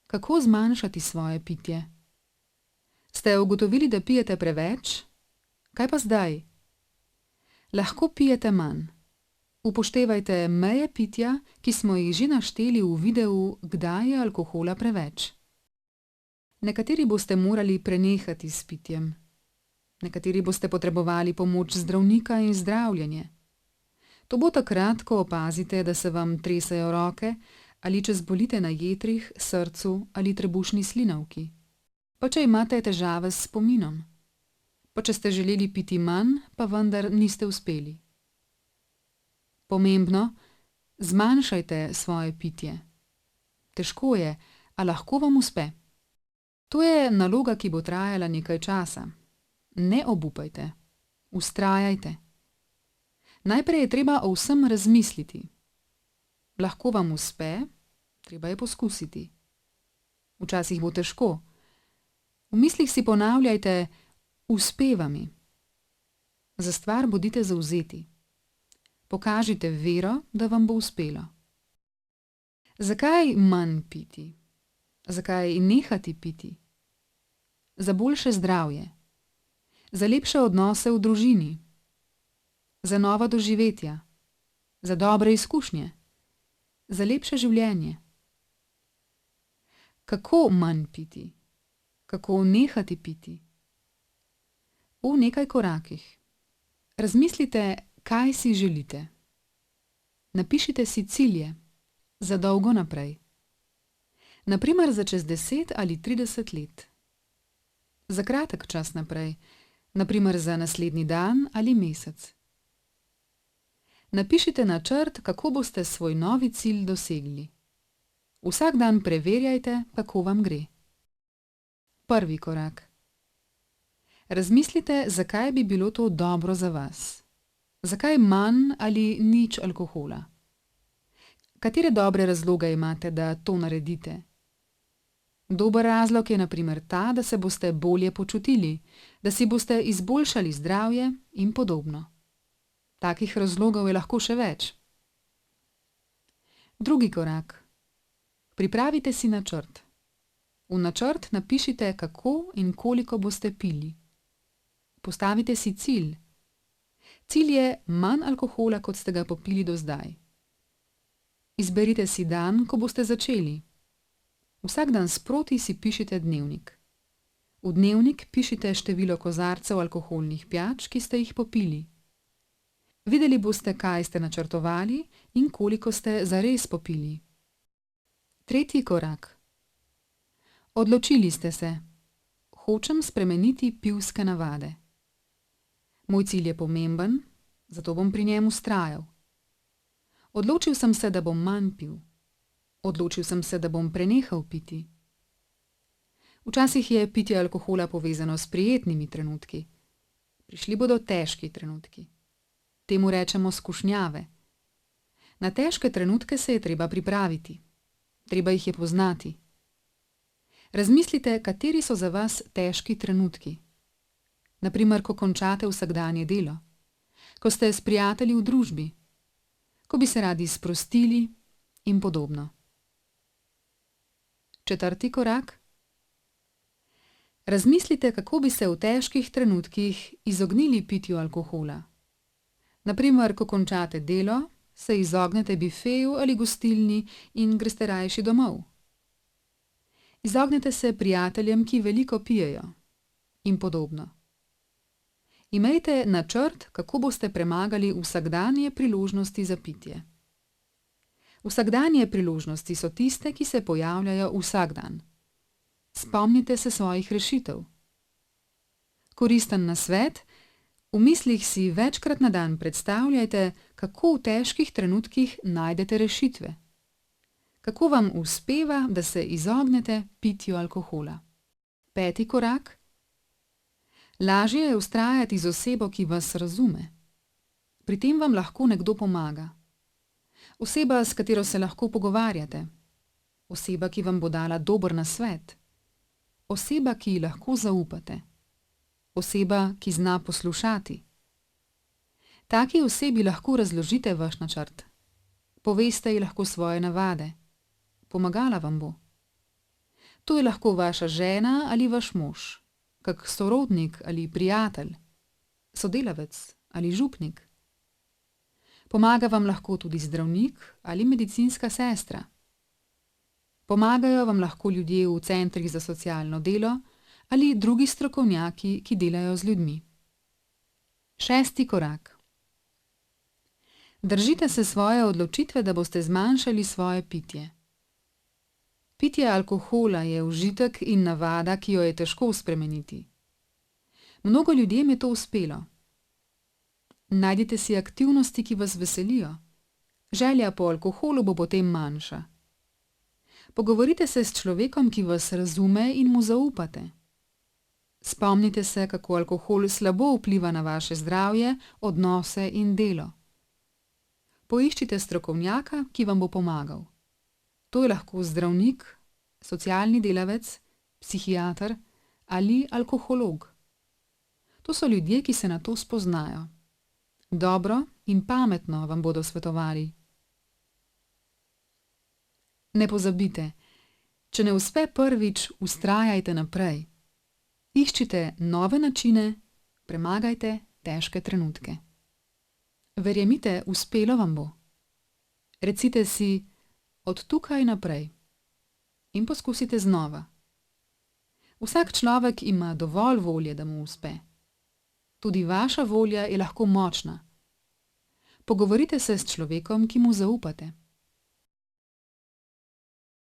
Kako zmanjšati svoje pitje? Ste ugotovili, da pijete preveč? Kaj pa zdaj? Lahko pijete manj. Upoštevajte meje pitja, ki smo jih že našteli v videu, kdaj je alkohola preveč. Nekateri boste morali prenehati s pitjem. Nekateri boste potrebovali pomoč zdravnika in zdravljenje. To bo takrat, ko opazite, da se vam tresejo roke ali če zbolite na jetrih, srcu ali trebušni slinavki. Pa če imate težave s spominom. Pa če ste želeli piti manj, pa vendar niste uspeli. Pomembno, zmanjšajte svoje pitje. Težko je, a lahko vam uspe. To je naloga, ki bo trajala nekaj časa. Ne obupajte. Vztrajajte. Najprej je treba o vsem razmisliti. Lahko vam uspe, treba je poskusiti. Včasih bo težko. V mislih si ponavljajte, uspeva mi. Za stvar bodite zavzeti. Pokažite vero, da vam bo uspelo. Zakaj manj piti? Zakaj nehati piti? Za boljše zdravje. Za lepše odnose v družini. Za nova doživetja. Za dobre izkušnje. Za lepše življenje. Kako manj piti? Kako nehati piti? V nekaj korakih. Razmislite, kaj si želite. Napišite si cilje. Za dolgo naprej. Naprimer za čez 10 ali 30 let. Za kratek čas naprej. Naprimer za naslednji dan ali mesec. Napišite načrt, kako boste svoj novi cilj dosegli. Vsak dan preverjajte, kako vam gre. Prvi korak. Razmislite, zakaj bi bilo to dobro za vas. Zakaj manj ali nič alkohola? Katere dobre razloge imate, da to naredite? Dober razlog je na primer ta, da se boste bolje počutili, da si boste izboljšali zdravje in podobno. Takih razlogov je lahko še več. Drugi korak. Pripravite si načrt. V načrt napišite, kako in koliko boste pili. Postavite si cilj. Cilj je manj alkohola, kot ste ga popili do zdaj. Izberite si dan, ko boste začeli. Vsak dan sproti si pišite dnevnik. V dnevnik pišite število kozarcev alkoholnih pijač, ki ste jih popili. Videli boste, kaj ste načrtovali in koliko ste zares popili. Tretji korak. Odločili ste se. Hočem spremeniti pivske navade. Moj cilj je pomemben, zato bom pri njem vztrajal. Odločil sem se, da bom manj pil. Odločil sem se, da bom prenehal piti. Včasih je pitje alkohola povezano s prijetnimi trenutki. Prišli bodo težki trenutki. Temu rečemo skušnjave. Na težke trenutke se je treba pripraviti. Treba jih je poznati. Razmislite, kateri so za vas težki trenutki. Naprimer, ko končate vsakdanje delo. Ko ste s prijatelji v družbi. Ko bi se radi sprostili in podobno. Četrti korak. Razmislite, kako bi se v težkih trenutkih izognili pitju alkohola. Naprimer, ko končate delo, se izognete bifeju ali gostilni in greste rajši domov. Izognete se prijateljem, ki veliko pijejo. In podobno. Imejte načrt, kako boste premagali vsakdanje priložnosti za pitje. Vsakdanje priložnosti so tiste, ki se pojavljajo vsak dan. Spomnite se svojih rešitev. Koristen nasvet. V mislih si večkrat na dan predstavljajte, kako v težkih trenutkih najdete rešitve. Kako vam uspeva, da se izognete pitju alkohola. Peti korak. Lažje je vztrajati z osebo, ki vas razume. Pri tem vam lahko nekdo pomaga. Oseba, s katero se lahko pogovarjate. Oseba, ki vam bo dala dober nasvet. Oseba, ki ji lahko zaupate. Oseba, ki zna poslušati. Taki osebi lahko razložite vaš načrt. Poveste ji lahko svoje navade. Pomagala vam bo. To je lahko vaša žena ali vaš mož, kak sorodnik ali prijatelj, sodelavec ali župnik. Pomaga vam lahko tudi zdravnik ali medicinska sestra. Pomagajo vam lahko ljudje v centrih za socialno delo ali drugi strokovnjaki, ki delajo z ljudmi. 6. korak. Držite se svoje odločitve, da boste zmanjšali svoje pitje. Pitje alkohola je užitek in navada, ki jo je težko spremeniti. Mnogo ljudem je to uspelo. Najdite si aktivnosti, ki vas veselijo. Želja po alkoholu bo potem manjša. Pogovorite se s človekom, ki vas razume in mu zaupate. Spomnite se, kako alkohol slabo vpliva na vaše zdravje, odnose in delo. Poiščite strokovnjaka, ki vam bo pomagal. To je lahko zdravnik, socialni delavec, psihiater ali alkoholog. To so ljudje, ki se na to spoznajo. Dobro in pametno vam bodo svetovali. Ne pozabite, če ne uspe prvič, vztrajajte naprej. Iščite nove načine, premagajte težke trenutke. Verjemite, uspelo vam bo. Recite si od tukaj naprej in poskusite znova. Vsak človek ima dovolj volje, da mu uspe. Tudi vaša volja je lahko močna. Pogovorite se s človekom, ki mu zaupate.